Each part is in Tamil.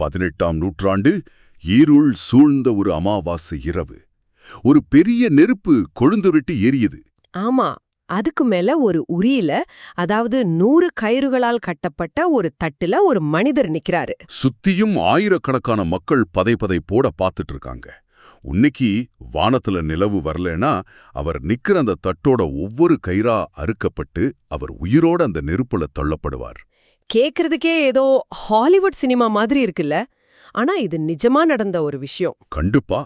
18ஆம் நூற்றாண்டு இருள் சூழ்ந்த ஒரு அமாவாசை இரவு. ஒரு பெரிய நெருப்பு கொழுந்துவிட்டு எரியுது. ஆமா, அதுக்கு மேல ஒரு உரியில, அதாவது 100 கயிறுகளால் கட்டப்பட்ட ஒரு தட்டுல ஒரு மனிதர் நிக்கிறாரு. சுத்தியும் ஆயிரக்கணக்கான மக்கள் பதை போட பார்த்துட்டு இருக்காங்க. உன்னைக்கு வானத்துல நிலவு வரலனா அவர் நிக்கிற அந்த தட்டோட ஒவ்வொரு கயிறா அறுக்கப்பட்டு அவர் உயிரோட அந்த நெருப்புல தள்ளப்படுவார். கேக்குறதுக்கே ஏதோ ஹாலிவுட் சினிமா மாதிரி இருக்குல்ல. ஆனா இது நிஜமா நடந்த ஒரு விஷயம். கண்டிப்பா.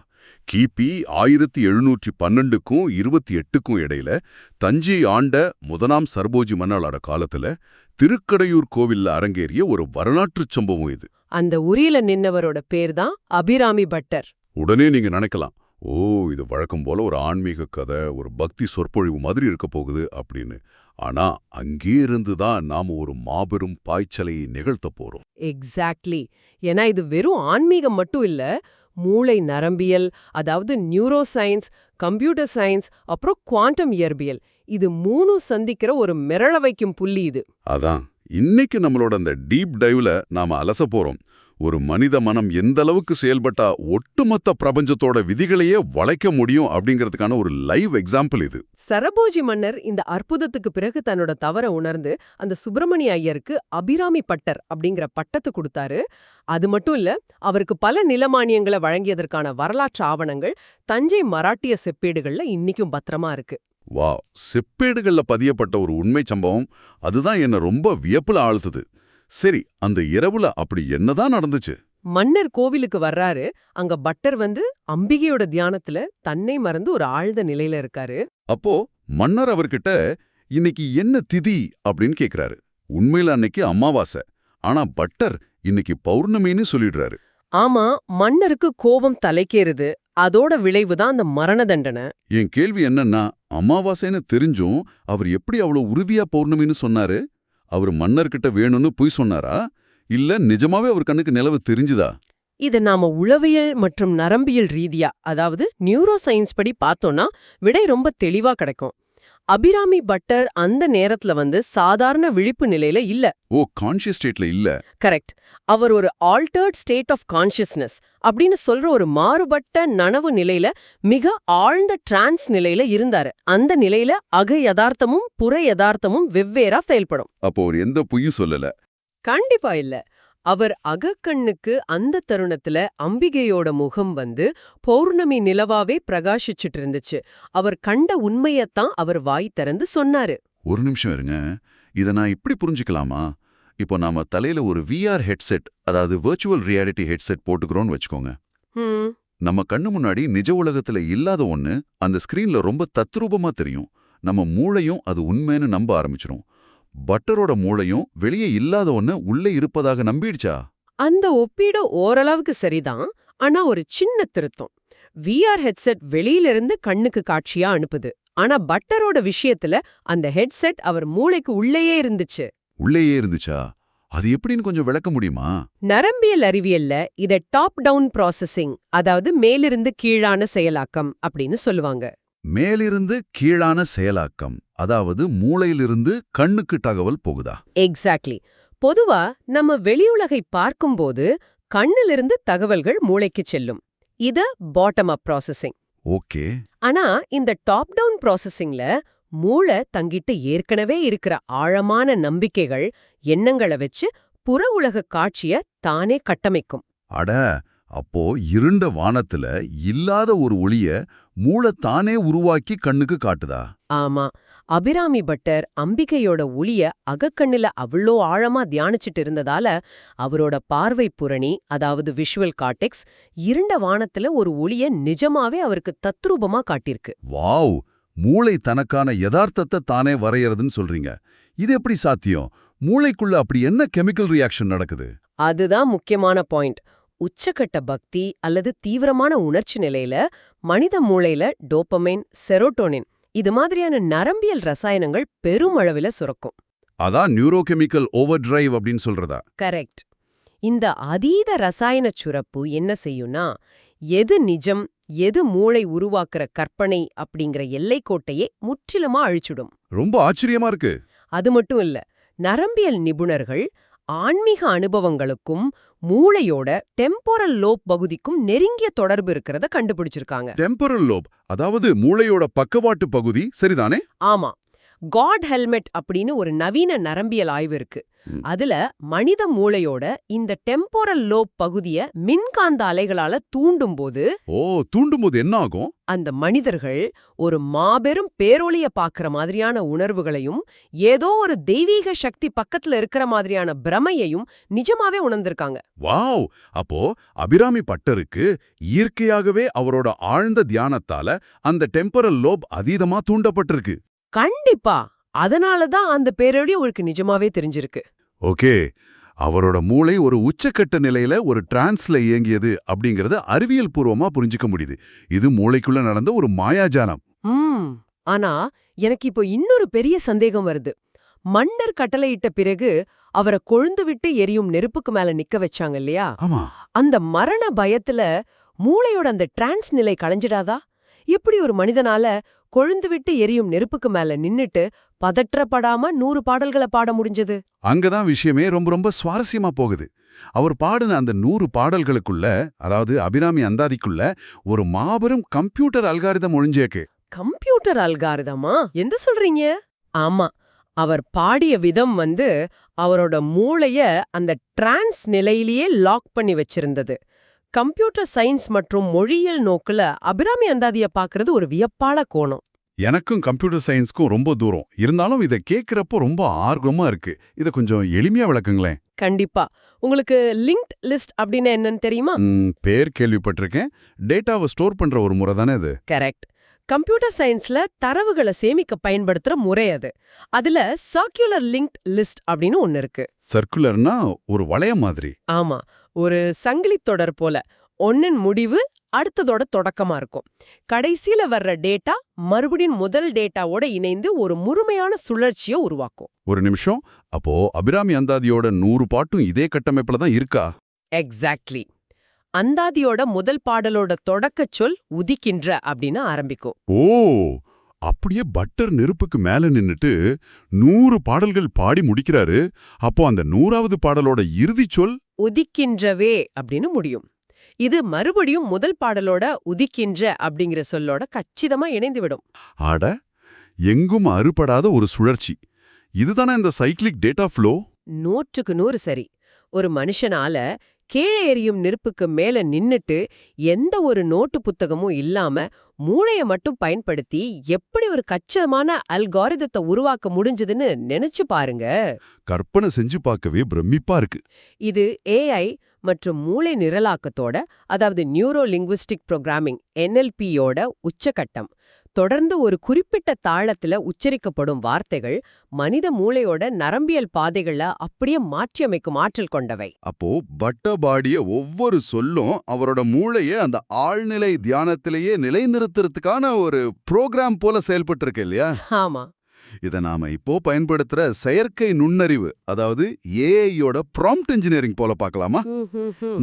கிபி 1712க்கும் 28க்கும் இடையில தஞ்சை ஆண்ட முதலாம் சரபோஜி மன்னளோட காலத்துல திருக்கடையூர் கோவில்ல அரங்கேறிய ஒரு வரலாற்றுச் சம்பவம் இது. அந்த உரியில நின்னவரோட பேர் தான் அபிராமி பட்டர். உடனே நீங்க நினைக்கலாம், ஓ, இது வழக்கம் போல ஒரு ஆன்மீக கதை, ஒரு பக்தி சொற்பொழிவு மாதிரி இருக்க போகுது அப்படின்னு. ஆனா அங்கே இருந்துதான் நாம ஒரு மாபெரும் பாய்ச்சலை நிகழ்த்த போறோம். எக்ஸாக்ட்லி. ஏன்னா இது வெறும் ஆன்மீகம் மட்டும் இல்ல, மூளை நரம்பியல், அதாவது நியூரோ சயின்ஸ், கம்ப்யூட்டர் சயின்ஸ், அப்புறம் குவாண்டம் இயற்பியல், இது 3 சந்திக்கிற ஒரு மிரள வைக்கும் புள்ளி இது. அதான் இன்னைக்கு நம்மளோட அந்த டீப் டைவ்ல நாம அலச போறோம். ஒரு மனித மனம் எந்த அளவுக்கு செயல்பட்டா ஒட்டுமொத்த பிரபஞ்சத்தோட விதிகளையே வளைக்க முடியும் அப்படிங்கிறதுக்கான ஒரு லைவ் எக்ஸாம்பிள் இது. சரபோஜி மன்னர் இந்த அற்புதத்துக்கு பிறகு தன்னோட தவற உணர்ந்து அந்த சுப்பிரமணிய ஐயருக்கு அபிராமி பட்டர் அப்படிங்கிற பட்டத்தை கொடுத்தாரு. அது மட்டும் இல்ல, அவருக்கு பல நிலமானியங்களை வழங்கியதற்கான வரலாற்று ஆவணங்கள் தஞ்சை மராட்டிய செப்பேடுகள்ல இன்னிக்கும் பத்திரமா இருக்கு. வா, செப்பேடுகள்ல பதியப்பட்ட ஒரு உண்மை சம்பவம் அதுதான் என்ன ரொம்ப வியப்புல ஆழ்த்துது. சரி, அந்த இரவுல அப்படி என்னதான் நடந்துச்சு? மன்னர் கோவிலுக்கு வர்றாரு. அங்க பட்டர் அம்பிகையோட தியானத்துல தன்னை மறந்து ஒரு ஆழ்ந்த நிலையில இருக்காரு. அப்போ மன்னர் அவர்கிட்ட இன்னைக்கு என்ன திதி அப்படின்னு கேக்குறாரு. உண்மையில அன்னைக்கு அமாவாசை, ஆனா பட்டர் இன்னைக்கு பௌர்ணமின்னு சொல்லிடுறாரு. ஆமா, மன்னருக்கு கோபம் தலைக்கேறுது. அதோட விளைவுதான் அந்த மரண தண்டனை. என் கேள்வி என்னன்னா, அமாவாசைன்னு தெரிஞ்சும் அவர் எப்படி அவ்வளவு உறுதியா பௌர்ணமின்னு சொன்னாரு? அவர் மன்னர்கிட்ட வேணும்னு பொய் சொன்னாரா, இல்ல நிஜமாவே அவர் கண்ணுக்கு நிலவு தெரிஞ்சுதா? இத நாம உளவியல் மற்றும் நரம்பியல் ரீதியா, அதாவது நியூரோ சயின்ஸ் படி பார்த்தோம்னா விடை ரொம்ப தெளிவா கிடைக்கும். அபிராமி பட்டர் அந்த நேரத்துல சாதாரண விழிப்பு நிலையில இல்ல. ஓ, கான்ஷியஸ் ஸ்டேட்ல இல்ல. கரெக்ட். அவர் ஒரு ஆல்டர்ட் ஸ்டேட் ஆஃப் கான்ஷியஸ்னஸ் அப்படின்னு சொல்ற ஒரு மாறுபட்ட நனவு நிலையில, மிக ஆழ்ந்த டிரான்ஸ் நிலையில இருந்தாரு. அந்த நிலையில அக யதார்த்தமும் புற யதார்த்தமும் வெவ்வேறா செயல்படும். அப்போ அவர் எந்த பொய்யும் சொல்லல. கண்டிப்பா இல்ல. அவர் அகக்கண்ணுக்கு அந்த தருணத்துல அம்பிகையோட முகம் பௌர்ணமி நிலவாவே பிரகாசிச்சுட்டு இருந்துச்சு. அவர் கண்ட உண்மையத்தான் அவர் வாய் திறந்து சொன்னாரு. ஒரு நிமிஷம் இருங்க, இதை நான் இப்படி புரிஞ்சுக்கலாமா? இப்போ நாம தலையில ஒரு VR ஹெட்செட், அதாவது வெர்ச்சுவல் ரியாலிட்டி ஹெட்செட் போட்டுக்கிறோம்னு வச்சுக்கோங்க. நம்ம கண்ணு முன்னாடி நிஜ உலகத்துல இல்லாத ஒண்ணு அந்த ஸ்கிரீன்ல ரொம்ப தத்ரூபமா தெரியும். நம்ம மூளையும் அது உண்மைன்னு நம்ப ஆரம்பிச்சிரும். பட்டரோட மூளையும் வெளியே இல்லாத ஒண்ணு உள்ளே இருப்பதாக நம்பிடுச்சா? அந்த ஒப்பீடு ஓரளவுக்கு சரிதான். ஆனா ஒரு சின்ன திருத்தம். VR ஹெட்செட் வெளியிலிருந்து கண்ணுக்கு காட்சியா அனுப்புது. ஆனா பட்டரோட விஷயத்துல அந்த ஹெட்செட் அவர் மூளைக்கு உள்ளேயே இருந்துச்சு. உள்ளேயே இருந்துச்சா? அது எப்படின்னு கொஞ்சம் விளக்க முடியுமா? நரம்பியல் அறிவியல்ல இத டாப் டவுன் ப்ராசஸிங், அதாவது மேலிருந்து கீழான செயலாக்கம் அப்படின்னு சொல்லுவாங்க. மேலிருந்து கீழான செயலாக்கம், அதாவது மூளையிலிருந்து கண்ணுக்கு தகவல் போகுதா? எக்ஸாக்ட்லி. பொதுவா நம்ம வெளியுலகை பார்க்கும்போது கண்ணிலிருந்து தகவல்கள் மூளைக்கு செல்லும். இத பாட்டம் அப் ப்ராசஸிங். ஓகே. ஆனா இந்த டாப் டவுன் ப்ராசஸிங்ல மூளை தங்கிட்ட ஏற்கனவே இருக்கிற ஆழமான நம்பிக்கைகள், எண்ணங்களை வச்சு புற உலக காட்சிய தானே கட்டமைக்கும். அட, அப்போ இருண்ட வானத்துல இல்லாத ஒரு ஒளிய மூளை தானே உருவாக்கி கண்ணுக்கு காட்டுதா? ஆமா. அபிராமி பட்டர் அம்பிகையோட ஒளிய அகக்கண்ணுல அவ்வளோ ஆழமா தியானிச்சுட்டு இருந்ததால அவரோட பார்வை புரணி, அதாவது விஷுவல் கார்டெக்ஸ், இருண்ட வானத்துல ஒரு ஒளிய நிஜமாவே அவருக்கு தத்ரூபமா காட்டியிருக்கு. வாவ்! மூளை தனக்கான யதார்த்தத்தை தானே வரையறதுன்னு சொல்றீங்க. இது எப்படி சாத்தியம்? மூளைக்குள்ள அப்படி என்ன கெமிக்கல் ரியாக்ஷன் நடக்குது? அதுதான் முக்கியமான பாயிண்ட். உச்சக்கட்ட பக்தி அல்லது தீவிரமான உணர்ச்சி நிலையில மனித மூளையில டோபமைன், செரோட்டோனின் இது மாதிரியான நரம்பியல் ரசாயனங்கள் பெருமளவில சுரக்கும். அதான் நியூரோகெமிக்கல் ஓவர் டிரைவ் அப்படின்னு சொல்றதா? கரெக்ட். இந்த அதீத ரசாயன சுரப்பு என்ன செய்யும்னா, எது நிஜம், எது மூளை உருவாக்குற கற்பனை அப்படிங்கிற எல்லைக்கோட்டையே முற்றிலுமா அழிச்சுடும். ரொம்ப ஆச்சரியமா இருக்கு. அது மட்டும் இல்ல, நரம்பியல் நிபுணர்கள் ஆன்மீக அனுபவங்களுக்கும் மூளையோட டெம்போரல் லோப் பகுதிக்கும் நெருங்கிய தொடர்பு இருக்கிறத கண்டுபிடிச்சிருக்காங்க. டெம்பரல் லோப், அதாவது மூளையோட பக்கவாட்டு பகுதி, சரிதானே? ஆமா, காட் ஹெல்மெட் அப்படின்னு ஒரு நவீன நரம்பியல் ஆய்வு இருக்கு. அதுல மனித மூளையோட இந்த டெம்போரல் லோப் பகுதிய மின்காந்த அலைகளால தூண்டும்போது என்ன ஆகும்? அந்த மனிதர்கள் ஒரு மாபெரும் பேரொளிய பாக்குற மாதிரியான உணர்வுகளையும் ஏதோ ஒரு தெய்வீக சக்தி பக்கத்துல இருக்கிற மாதிரியான பிரமையையும் நிஜமாவே உணர்ந்திருக்காங்க. வாவ்! அப்போ அபிராமி பட்டருக்கு இயற்கையாகவே அவரோட ஆழ்ந்த தியானத்தால அந்த டெம்பரல் லோப் அதீதமா தூண்டப்பட்டிருக்கு. கண்டிப்பா, அதனாலதான் அந்த பேரொளி உங்களுக்கு நிஜமாவே தெரிஞ்சிருக்கு. ஓகே, அவரோட மூளை ஒரு உச்சக்கட்ட நிலையில ஒரு டிரான்ஸ்ல இயங்கியது அப்படிங்கறத அறிவியல் பூர்வமா புரிஞ்சுக்க முடியுது. இது மூளைக்குள்ள நடந்த ஒரு மாயாஜாலம். ஆனா எனக்கு இப்போ இன்னொரு பெரிய சந்தேகம் வருது. மன்னர் கட்டளையிட்ட பிறகு அவரை கொழுந்து விட்டு எரியும் நெருப்புக்கு மேல நிக்க வச்சாங்க இல்லையா? ஆமா. அந்த மரண பயத்துல மூளையோட அந்த டிரான்ஸ் நிலை களைஞ்சிடாதா? எப்படி ஒரு மனிதனால கொழுந்து விட்டு எரியும் நெருப்புக்கு மேல நின்னுட்டு பதற்றப்படாம 100 பாடல்களை பாட முடிஞ்சது? அங்கதான் விஷயமே ரொம்ப ரொம்ப சுவாரஸ்யமா போகுது. அவர் பாடின அந்த 100 பாடல்களுக்குள்ள, அதாவது அபிராமி அந்தாதிக்குள்ள ஒரு மாபெரும் கம்ப்யூட்டர் அல்காரிதம் ஒழிஞ்சேக்கு. கம்ப்யூட்டர் அல்காரிதமா? எந்த சொல்றீங்க? ஆமா, அவர் பாடிய விதம் அவரோட மூளைய அந்த டிரான்ஸ் நிலையிலேயே லாக் பண்ணி வச்சிருந்தது. கம்ப்யூட்டர் சயின்ஸ் மற்றும் மொழியியல் நோக்குல அபிராமி அந்தாதிய பாக்குறது ஒரு வியப்பான கோணம். எனக்கும் கம்ப்யூட்டர் சயின்ஸ்க்கும் ரொம்ப தூரம் இருந்தாலும் இதை கேட்கிறப்போ ரொம்ப ஆர்வமா இருக்கு. இதை கொஞ்சம் எளிமையா விளக்குங்களேன். கண்டிப்பா. உங்களுக்கு லிங்க்ட் லிஸ்ட் அப்படின்னு என்னன்னு தெரியுமா? பேர் கேள்விப்பட்டிருக்கேன். டேட்டாவை ஸ்டோர் பண்ற ஒரு முறை தானே அது? கரெக்ட். கம்ப்யூட்டர் சயின்ஸ்ல தரவுகளை சேமிக்க பயன்படுத்துற முறை அது. அதுல சர்க்குலர் லிங்க்ட் லிஸ்ட் அப்படின்னு ஒன்னு இருக்கு. சர்க்குலர்னா ஒரு வளையம் மாதிரி? ஆமா, ஒரு சங்கிலி தொடர் போல. ஒன்னின் முடிவு அடுத்ததோட தொடக்கமா இருக்கும். கடைசியில வர்ற டேட்டா மறுபடியும் முதல் டேட்டாவோட இணைந்து ஒரு முழுமையான சுழற்சியை உருவாக்கும். ஒரு நிமிஷம், அப்போ அபிராமி அந்தாதியோட 100 பாட்டும் இதே கட்டமைப்புல தான் இருக்கா? எக்ஸாக்ட்லி. அந்தாதியோட முதல் பாடலோட தொடக்கச் சொல் உதிக்கின்ற அப்படின்னு ஆரம்பிக்கும். ஓ, அப்படியே பட்டர் நெருப்புக்கு மேல நின்னுட்டு 100 பாடல்கள் பாடி முடிக்கிறாரு. அப்போ அந்த 100வது பாடலோட இறுதி சொல் உதிக்கின்றவே அப்படின்னு முடியும். இது மறுபடியும் முதல் பாடலோட உதிக்கின்ற அப்படிங்கிற சொல்லோட கச்சிதமா இணைந்துவிடும். ஆட, எங்கும் அறுபடாத ஒரு சுழற்சி. இதுதானே இந்த சைக்கிளிக் டேட்டா ஃப்ளோ? 100க்கு 100 சரி. ஒரு மனுஷனால கீழே எரியும் நெருப்புக்கு மேல நின்னுட்டு எந்த ஒரு நோட்டு புத்தகமும் இல்லாம மூளைய மட்டும் பயன்படுத்தி எப்படி ஒரு கச்சிதமான அல்காரிதத்தை உருவாக்க முடிஞ்சதுன்னு நினைச்சு பாருங்க. கற்பனை செஞ்சு பார்க்கவே பிரமிப்பா இருக்கு. இது ஏஐ மற்றும் மூளை நிரலாக்கத்தோட, அதாவது நியூரோ லிங்குவிஸ்டிக் ப்ரோக்ராமிங் NLPயோட உச்சகட்டம். தொடர்ந்து ஒரு குறிப்பிட்ட தாளத்துல உச்சரிக்கப்படும் வார்த்தைகள் மனித மூளையோட நரம்பியல் பாதைகளை அப்படியே மாற்றியமைக்கும் ஆற்றல் கொண்டவை. அப்போ பட்டபாடிய ஒவ்வொரு சொல்லும் அவரோட மூளைய அந்த ஆழ்நிலை தியானத்திலேயே நிலைநிறுத்துறதுக்கான ஒரு புரோகிராம் போல செயல்பட்டு இருக்கு இல்லையா? ஆமா. இதை நாம இப்போ பயன்படுத்துற செயற்கை நுண்ணறிவு, அதாவது ஏஐயோட ப்ராம்ப்ட் இன்ஜினியரிங் போல பார்க்கலாமா?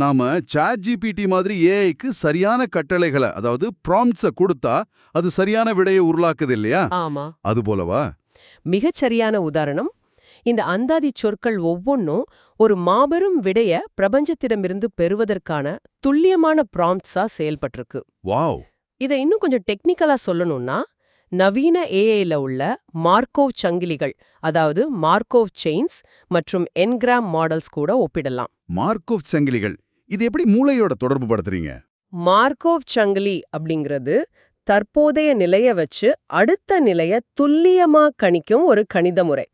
நாம ChatGPT மாதிரி ஏஐக்கு சரியான கட்டளைகளை, அதாவது ப்ராம்ப்ட்ஸை கொடுத்தா அது சரியான விடையை உருளாக்குது இல்லையா? ஆமா. அது போலவா? மிகச்சரியான உதாரணம். இந்த அந்தாதி சொற்கள் ஒவ்வொன்னும் ஒரு மாபெரும் விடைய பிரபஞ்சத்திடமிருந்து பெறுவதற்கான துல்லியமான ப்ராம்ப்ட்ஸா செயல்பட்டிருக்கு. வாவ்! இதை இன்னும் கொஞ்சம் டெக்னிக்கலா சொல்லணும்னா, நவீன ஏஐல உள்ள மார்க்கோவ் சங்கிலிகள், அதாவது மார்க்கோவ் செயின்ஸ் மற்றும் என்கிராம் மாடல்ஸ் கூட ஒப்பிடலாம். மார்க்கோவ் சங்கிலிகள், இது எப்படி மூளையோட தொடர்பு படுத்துறீங்க? மார்க்கோவ் சங்கிலி அப்படிங்கிறது தற்போதைய நிலைய வச்சு அடுத்த நிலைய துல்லியமா கணிக்கும் ஒரு கணித முறை.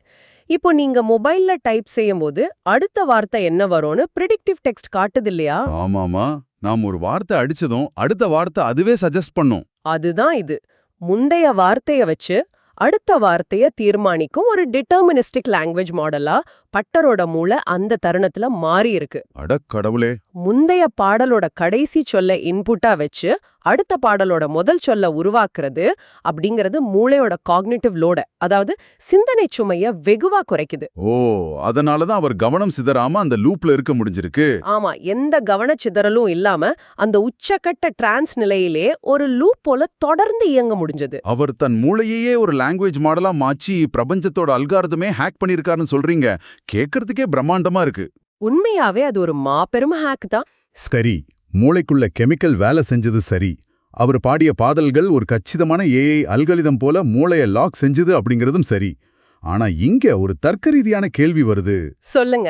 இப்போ நீங்க மொபைல்ல டைப் செய்யும்போது அடுத்த வார்த்தை என்ன வரும்னு பிரெடிக்டிவ் டெக்ஸ்ட் காட்டுது இல்லையா? ஆமாமா, நாம் ஒரு வார்த்தை அடிச்சதும் அடுத்த வார்த்தை அதுவே சஜஸ்ட் பண்ணும். அதுதான் இது. முந்தைய வார்த்தைய வச்சு அடுத்த வார்த்தைய தீர்மானிக்கும் ஒரு டிட்டர்மினிஸ்டிக் லாங்குவேஜ் மாடலா பட்டரோட மூளை அந்த தருணத்துல மாறி இருக்கு. அட கடவுளே! முந்தைய பாடலோட கடைசி சொல்ல இன்புட்டா வச்சு அடுத்த பாடலோட முதல் சொல்ல உருவாக்குறது அப்படிங்கிறது மூளையோட காக்னிட்டிவ் லோட, அதாவது சிந்தனை சுமைய வெகுவா குறைக்குது. ஓ, அதனாலதான் அவர் கவனம் சிதறாம அந்த லூப்ல இருக்க முடிஞ்சிருக்கு. ஆமா, எந்த கவனச்சிதறலும் இல்லாம அந்த உச்சக்கட்ட டிரான்ஸ் நிலையிலே ஒரு லூப் போல தொடர்ந்து இயங்க முடிஞ்சது. அவர் தன் மூளையையே ஒரு லாங்குவேஜ் மாடலா மாற்றி பிரபஞ்சத்தோட அல்காரிதமே ஹேக் பண்ணிருக்காருன்னு சொல்றீங்க. கேட்கறதுக்கே பிரம்மாண்டமா இருக்கு. உண்மையாவே அது ஒரு மாபெரும் ஹேக் தான். சரி, மூளைக்குள்ள கெமிக்கல் வேலை செஞ்சது சரி. அவர் பாடிய பாடல்கள் ஒரு கச்சிதமான ஏஐ அல்காரிதம் போல மூளைய லாக் செஞ்சது அப்படிங்கிறதும் சரி. ஆனா இங்க ஒரு தர்க்க ரீதியான கேள்வி வருது. சொல்லுங்க.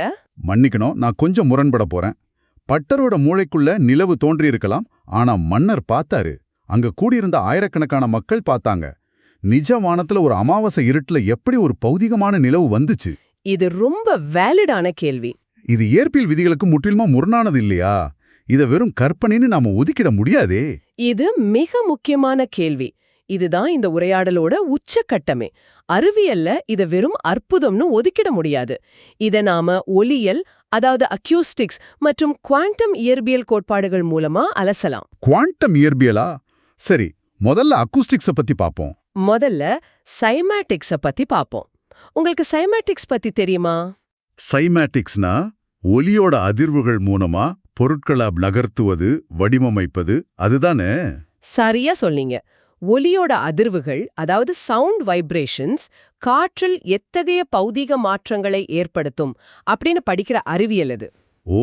மன்னிக்கணும், நான் கொஞ்சம் முரண்பட போறேன். பட்டரோட மூளைக்குள்ள நிலவு தோன்றியிருக்கலாம், ஆனா மன்னர் பார்த்தாரு. அங்க கூடியிருந்த ஆயிரக்கணக்கான மக்கள் பார்த்தாங்க. நிஜ வானத்துல ஒரு அமாவாசை இருட்டுல எப்படி ஒரு பௌதிகமான நிலவு வந்துச்சு? இது ரொம்ப வேலிடான கேள்வி. இது இயற்பியல் விதிகளுக்கு முற்றிலுமா முரணானது இல்லையா? இத வெறும் கற்பனைன்னு நாம ஒதுக்கிட முடியாதே. இது மிக முக்கியமான கேள்வி. இதுதான் இந்த உரையாடலோட உச்சக்கட்டமே. அறிவியல்ல இத வெறும் அற்புதம்னு ஒதுக்கிட முடியாது. இத நாம ஒலியல், அதாவது அக்யூஸ்டிக்ஸ் மற்றும் குவாண்டம் இயற்பியல் கோட்பாடுகள் மூலமா அலசலாம். குவாண்டம் இயற்பியலா? சரி, முதல்ல அக்கூஸ்டிக்ஸ பத்தி பாப்போம். முதல்ல சைமேட்டிக்ஸ பத்தி பாப்போம். உங்களுக்கு சைமேட்டிக்ஸ் பத்தி தெரியுமா? சைமேட்டிக்ஸ்னா ஒலியோட அதிர்வுகள் மூலமா பொருட்களை நகர்த்துவது, வடிவமைப்பது, அதுதானே? சரியா சொன்னீங்க. ஒலியோட அதிர்வுகள், அதாவது சவுண்ட் வைப்ரேஷன்ஸ், காற்றில் எத்தகைய பௌதீக மாற்றங்களை ஏற்படுத்தும் அப்படின்னு படிக்கிற அறிவியல் அது. ஓ,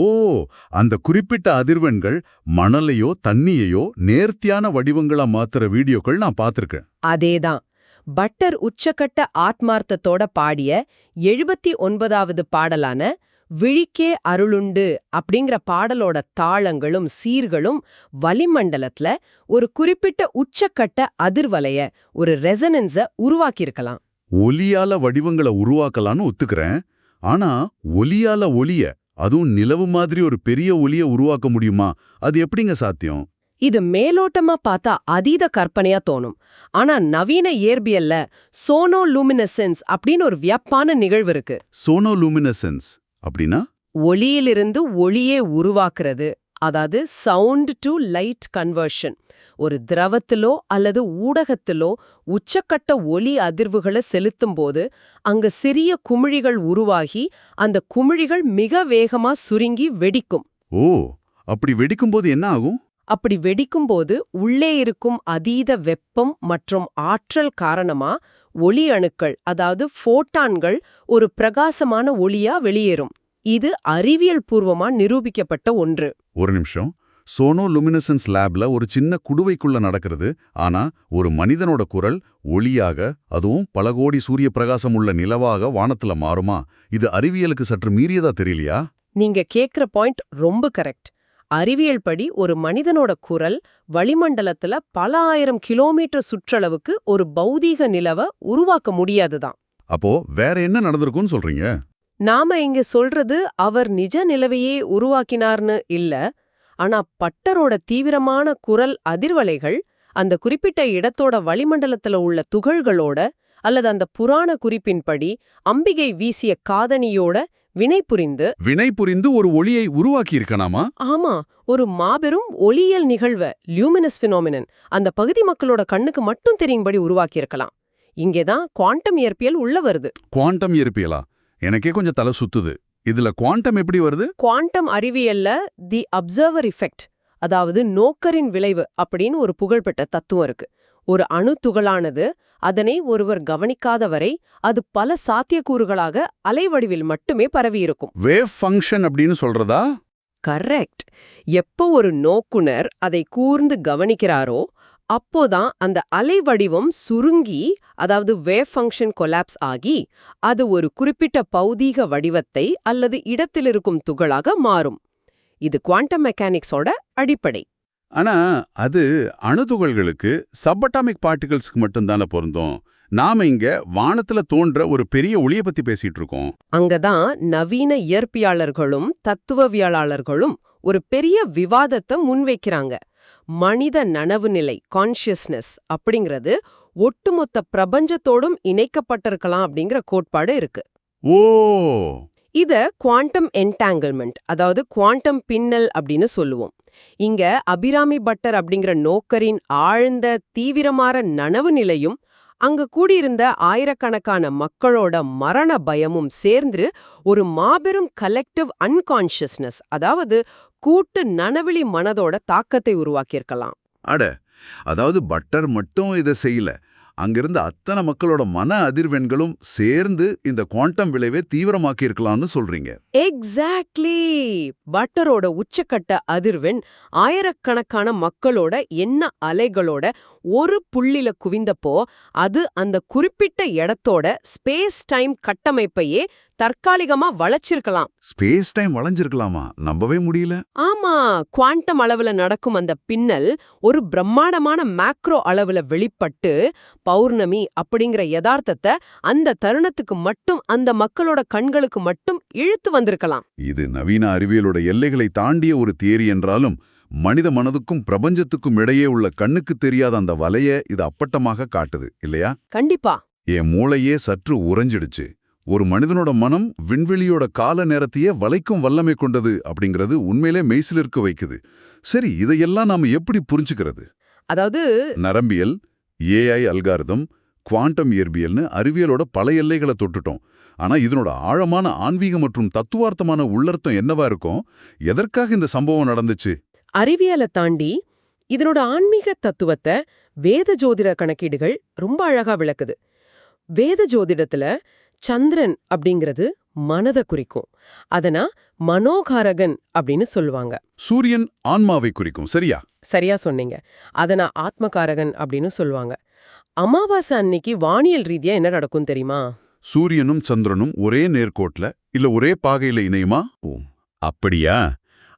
அந்த குறிப்பிட்ட அதிர்வெண்கள் மணலையோ தண்ணியையோ நேர்த்தியான வடிவங்களா மாத்துற வீடியோக்கள் நான் பார்த்திருக்கேன். அதேதான். பட்டர் உச்சக்கட்ட ஆத்மார்த்தத்தோட பாடிய 79வது பாடலான விழிக்கே அருளுண்டு அப்படிங்கிற பாடலோட தாளங்களும் சீர்களும் வளிமண்டலத்துல ஒரு குறிப்பிட்ட உச்சக்கட்ட அதிர்வலைய, ஒரு ரெசனன்ஸ உருவாக்கியிருக்கலாம். ஒலியால வடிவங்களை உருவாக்கலான்னு ஒத்துக்கிறேன். ஆனா ஒலியால ஒலிய, அதுவும் நிலவு மாதிரி ஒரு பெரிய ஒலிய உருவாக்க முடியுமா? அது எப்படிங்க சாத்தியம்? இது மேலோட்டமா பார்த்தா அதீத கற்பனையா தோணும். ஆனா நவீன இயற்பியல்ல சோனோலூமினசென்ஸ் அப்படின்னு ஒரு வியப்பான நிகழ்வு இருக்கு. சோனோலூமினசென்ஸ் அப்படின்னா? ஒளியிலிருந்து ஒளியே உருவாக்குறது, அதாவது சவுண்ட் டு லைட் கன்வர்ஷன். ஒரு திரவத்திலோ அல்லது ஊடகத்திலோ உச்சக்கட்ட ஒலி அதிர்வுகளை செலுத்தும் போது அங்க சிறிய குமிழிகள் உருவாகி அந்த குமிழிகள் மிக வேகமா சுருங்கி வெடிக்கும். ஓ, அப்படி வெடிக்கும்போது என்ன ஆகும்? அப்படி வெடிக்கும்போது உள்ளே இருக்கும் அதீத வெப்பம் மற்றும் ஆற்றல் காரணமா ஒளி அணுக்கள், அதாவது ஃபோட்டான்கள், ஒரு பிரகாசமான ஒளியா வெளியேறும். இது அறிவியல் பூர்வமா நிரூபிக்கப்பட்ட ஒன்று. ஒரு நிமிஷம். சோனோலுமினசன்ஸ் லேப்ல ஒரு சின்ன குடுவைக்குள்ள நடக்கிறது. ஆனா ஒரு மனிதனோட குரல் ஒளியாக, அதுவும் பல கோடி சூரிய பிரகாசம் உள்ள நிலவாக வானத்துல மாறுமா? இது அறிவியலுக்கு சற்று மீறியதா தெரியலையா? நீங்க கேக்குற பாயிண்ட் ரொம்ப கரெக்ட். அறிவியல் படி ஒரு மனிதனோட குரல் வளிமண்டலத்துல பல ஆயிரம் கிலோமீட்டர் சுற்றளவுக்கு ஒரு பௌதீக நிலவ உருவாக்க முடியாதுதான். அப்போ வேற என்ன நடந்திருக்கும்னு சொல்றீங்க? நாம இங்க சொல்றது அவர் நிஜ நிலவையே உருவாக்கினார்னு இல்ல. ஆனா பட்டரோட தீவிரமான குரல் அதிர்வலைகள் அந்த குறிப்பிட்ட இடத்தோட வளிமண்டலத்துல உள்ள துகள்களோட, அல்லது அந்த புராண குறிப்பின்படி அம்பிகை வீசிய காதணியோட வினை புரிந்து ஒரு ஒளியை உருவாக்கி இருக்கனாமா? ஆமா, ஒரு மாபெரும் ஒளியியல் நிகழ்வ, லியூமினஸ் பினாமினன், அந்த பகுதி மக்களோட கண்ணுக்கு மட்டும் தெரியும்படி உருவாக்கி இருக்கலாம். இங்கேதான் குவாண்டம் இயற்பியல் உள்ள வருது. குவாண்டம் இயற்பியலா? எனக்கே கொஞ்சம் தலை சுத்துது. இதுல குவாண்டம் எப்படி வருது? குவாண்டம் அறிவியல்ல தி அப்சர்வர் எஃபெக்ட், அதாவது நோக்கரின் விளைவு அப்படின்னு ஒரு புகழ்பெற்ற தத்துவம் இருக்கு. ஒரு அணு துகளானது அதனை ஒருவர் கவனிக்காத வரை அது பல சாத்தியக்கூறுகளாக அலைவடிவில் மட்டுமே பரவியிருக்கும். வேவ் ஃபங்க்ஷன் அப்படின்னு சொல்றதா? கரெக்ட். எப்போ ஒரு நோக்குனர் அதை கூர்ந்து கவனிக்கிறாரோ அப்போதான் அந்த அலைவடிவம் சுருங்கி, அதாவது வேவ் ஃபங்க்ஷன் கொலாப்ஸ் ஆகி அது ஒரு குறிப்பிட்ட பௌதீக வடிவத்தை அல்லது இடத்தில் இருக்கும் துகளாக மாறும். இது குவாண்டம் மெக்கானிக்ஸோட அடிப்படை. ஆனா அது அணுதுகள்களுக்கு, சப்அட்டாமிக் பார்ட்டிகல்ஸ்க்கு மட்டும்தானே பொருந்தும். நாம இங்க வானத்துல தோன்ற ஒரு பெரிய ஒளியை பத்தி பேசிட்டு இருக்கோம். அங்கதான் நவீன இயற்பியாளர்களும் தத்துவவியலாளர்களும் ஒரு பெரிய விவாதத்தை முன்வைக்கிறாங்க. மனித நனவு நிலை, கான்ஷியஸ்னஸ் அப்படிங்கிறது ஒட்டுமொத்த பிரபஞ்சத்தோடும் இணைக்கப்பட்டிருக்கலாம் அப்படிங்கிற கோட்பாடு இருக்கு. ஓ, இத குவாண்டம் என்டாங்கிள்மெண்ட், அதாவது குவாண்டம் பின்னல் அப்படின்னு சொல்லுவோம். இங்க அபிராமி பட்டர் அப்படிங்கிற நோக்கரின் ஆழ்ந்த தீவிரமான நனவு நிலையும் அங்க கூடியிருந்த ஆயிரக்கணக்கான மக்களோட மரண பயமும் சேர்ந்து ஒரு மாபெரும் கலெக்டிவ் அன்கான்ஷியஸ்னஸ், அதாவது கூட்டு நனவிழி மனதோட தாக்கத்தை உருவாக்கியிருக்கலாம். அட, அதாவது பட்டர் மட்டும் இதை செய்யல, அங்கிருந்த அத்தனை மக்களோட மன அதிர்வெண்களும் சேர்ந்து இந்த குவாண்டம் விளைவை தீவிரமாக்கி இருக்கலாம்னு சொல்றீங்க. எக்ஸாக்ட்லி! பட்டரோட உச்சக்கட்ட அதிர்வெண் ஆயிரக்கணக்கான மக்களோட எண்ண அலைகளோட ஒரு புள்ளில குவிந்தப்போ அது அந்த குறிப்பிட்ட இடத்தோட ஸ்பேஸ் டைம் கட்டமைப்பையே தற்காலிகமா வளைச்சிருக்கலாம். Space time வளைஞ்சிருக்கலாமா? நம்பவே முடியல. ஆமா, குவாண்டம் அளவுல நடக்கும் அந்த பின்னல் ஒரு பிரம்மாண்டமான மேக்ரோ அளவுல வெளிப்பட்டு பௌர்ணமி அப்படிங்கிற யதார்த்தத்தை அந்த தருணத்துக்கு மட்டும், அந்த மக்களோட கண்களுக்கு மட்டும் இழுத்து வந்திருக்கலாம். இது நவீன அறிவியலோட எல்லைகளை தாண்டிய ஒரு தியரி என்றாலும் மனித மனதுக்கும் பிரபஞ்சத்துக்கும் இடையே உள்ள கண்ணுக்கு தெரியாத அந்த வலைய இது அப்பட்டமாக காட்டுது இல்லையா? கண்டிப்பா. என் மூளையே சற்று உறைஞ்சிடுச்சு. ஒரு மனிதனோட மனம் விண்வெளியோட கால நேரத்தையே வளைக்கும் வல்லமை கொண்டது அப்படிங்கிறது உண்மையிலே மெய்சிலிருக்க வைக்குது. சரி, இதையெல்லாம் நாம எப்படி புரிஞ்சுக்கிறது? அதாவது நரம்பியல், ஏஐ அல்காரிதம், குவாண்டம் இயற்பியல்னு அறிவியலோட பல எல்லைகளை தொட்டுட்டோம். ஆனா இதனோட ஆழமான ஆன்மீக மற்றும் தத்துவார்த்தமான உள்ளர்த்தம் என்னவா இருக்கும்? எதற்காக இந்த சம்பவம் நடந்துச்சு? அறிவியலை தாண்டி இதனோட ஆன்மீக தத்துவத்தை வேத ஜோதிட கணக்கீடுகள் ரொம்ப அழகா விளக்குது. வேத ஜோதிடத்துல சந்திரன் அப்படிங்கிறது மனதை குறிக்கும். அதனா மனோகாரகன் அப்படின்னு சொல்லுவாங்க. சூரியன் ஆன்மாவை குறிக்கும், சரியா? சரியா சொன்னீங்க. அதனா ஆத்மகாரகன் அப்படின்னு சொல்லுவாங்க. அமாவாசை அன்னைக்கு வானியல் ரீதியா என்ன நடக்கும் தெரியுமா? சூரியனும் சந்திரனும் ஒரே நேர்கோட்ல இல்ல ஒரே பாகையில இணையுமா? ஓ, அப்படியா?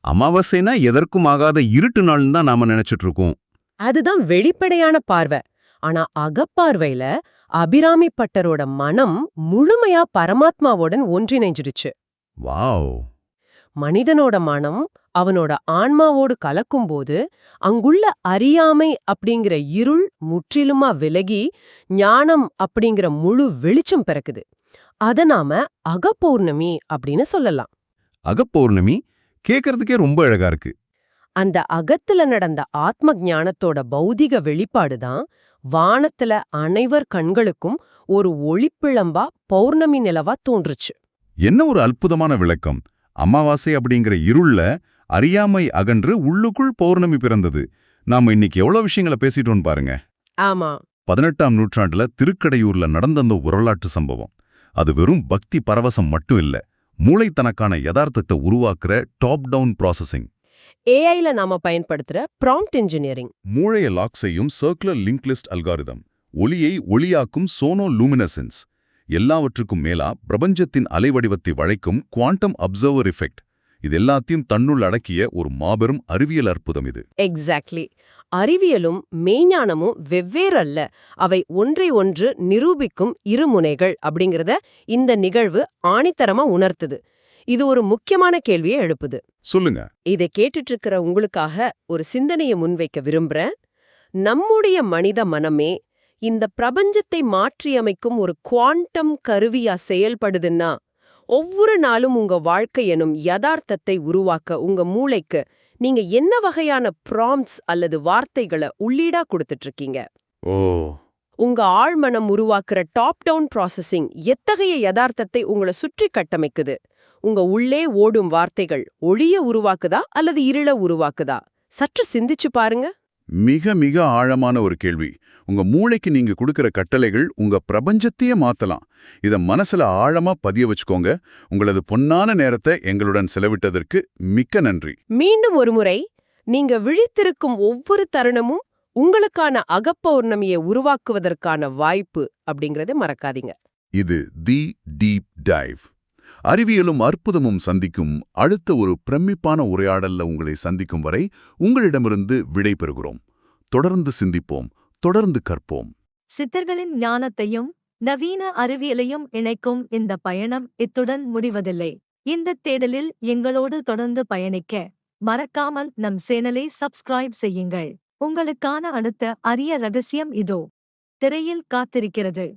அமாவாசைனா எதற்கும் ஆகாத இருட்டு நாள்னு தான் நாம நினைச்சிட்டு இருக்கோம். அதுதான் வெளிப்படையான பார்வை. ஆனா அகப்பார்வையில அபிராமி பட்டரோட மனம் முழுமையா பரமாத்மாவுடன் ஒன்றிணைஞ்சிடுச்சு. வாவ்! மனிதனோட மனம் அவனோட ஆன்மாவோடு கலக்கும்போது அங்குள்ள அறியாமை அப்படிங்கிற இருள் முற்றிலுமா விலகி ஞானம் அப்படிங்கிற முழு வெளிச்சம் பிறக்குது. அத நாம அகப்பௌர்ணமி அப்படின்னு சொல்லலாம். அகப்பௌர்ணமி கேட்கறதுக்கே ரொம்ப அழகா இருக்கு. அந்த அகத்துல நடந்த ஆத்ம ஞானத்தோட பௌதிக வெளிப்பாடுதான் வானத்துல அனைவர் கண்களுக்கும் ஒரு ஒளிப்பிழம்பா பௌர்ணமி நிலவா தோன்றுச்சு. என்ன ஒரு அற்புதமான விளக்கம்! அமாவாசை அப்படிங்கிற இருள்ல அறியாமை அகன்று உள்ளுக்குள் பௌர்ணமி பிறந்தது. நாம இன்னைக்கு எவ்வளவு விஷயங்களை பேசிட்டோம் பாருங்க. ஆமா. 18ஆம் நூற்றாண்டுல திருக்கடையூர்ல நடந்த அந்த வரலாற்று சம்பவம், அது வெறும் பக்தி பரவசம் மட்டும் இல்ல, மூளைத்தனக்கான யதார்த்தத்தை உருவாக்குற டாப் டவுன் ப்ராசஸிங். ஏஐல நாம பயன்படுத்துற ப்ராம்ப்ட் இன்ஜினியரிங். மூளையை லாக் செய்யும் சர்க்குலர் லிங்க் லிஸ்ட் அல்காரிதம், ஒளியை ஒளியாக்கும் சோனோ லூமினசென்ஸ், எல்லாவற்றுக்கும் மேலா பிரபஞ்சத்தின் அலைவடிவத்தை வளைக்கும் குவாண்டம் அப்சர்வர் எஃபெக்ட், இது எல்லாத்தையும் தன்னுள் அடக்கிய ஒரு மாபெரும் அறிவியல் அற்புதம் இது. எக்ஸாக்ட்லி. அறிவியலும் மெய்ஞானமும் வெவ்வேறல்ல, அவை ஒன்றை ஒன்று நிரூபிக்கும் இருமுனைகள் அப்படிங்கறத இந்த நிகழ்வு ஆணித்தரமா உணர்த்துது. இது ஒரு முக்கியமான கேள்வியை எழுப்புது. சொல்லுங்க. இதை கேட்டுட்டு இருக்கிற உங்களுக்காக ஒரு சிந்தனையை முன்வைக்க விரும்புறேன். நம்முடைய மனித மனமே இந்த பிரபஞ்சத்தை மாற்றியமைக்கும் ஒரு குவாண்டம் கருவியா செயல்படுதுன்னா, ஒவ்வொரு நாளும் உங்க வாழ்க்கை எனும் யதார்த்தத்தை உருவாக்க உங்க மூளைக்கு நீங்க என்ன வகையான ப்ராம்ப்ட்ஸ் அல்லது வார்த்தைகளை உள்ளீடா கொடுத்துட்டு இருக்கீங்க? ஓ, உங்க ஆழ்மனம் உருவாக்குற டாப் டவுன் ப்ராசஸிங் எத்தகைய யதார்த்தத்தை உங்களை சுற்றி கட்டமைக்குது? உங்க உள்ளே ஓடும் வார்த்தைகள் ஒளிய உருவாக்குதா அல்லது இருள உருவாக்குதா? சற்று சிந்திச்சு பாருங்க. மிக மிக ஆழமான ஒரு கேள்வி. உங்க மூளைக்கு நீங்க கொடுக்கிற கட்டளைகள் உங்க பிரபஞ்சத்தையே மாத்தலாம். இத மனசுல ஆழமா பதிய வச்சுக்கோங்க. உங்களது பொன்னான நேரத்தை எங்களுடன் செலவிட்டதற்கு மிக்க நன்றி. மீண்டும் ஒருமுறை, நீங்க விழித்திருக்கும் ஒவ்வொரு தருணமும் உங்களுக்கான அகப்பௌர்ணமியை உருவாக்குவதற்கான வாய்ப்பு அப்படிங்கறத மறக்காதீங்க. இது தி டீப் டைவ். அறிவியலும் அற்புதமும் சந்திக்கும் அடுத்த ஒரு பிரமிப்பான உரையாடல்ல உங்களை சந்திக்கும் வரை உங்களிடமிருந்து விடை பெறுகிறோம். தொடர்ந்து சிந்திப்போம், தொடர்ந்து கற்போம். சித்தர்களின் ஞானத்தையும் நவீன அறிவியலையும் இணைக்கும் இந்த பயணம் இத்துடன் முடிவதில்லை. இந்த தேடலில் எங்களோடு தொடர்ந்து பயணிக்க மறக்காமல் நம் சேனலை சப்ஸ்கிரைப் செய்யுங்கள். உங்களுக்கான அடுத்த அரிய ரகசியம் இதோ திரையில் காத்திருக்கிறது.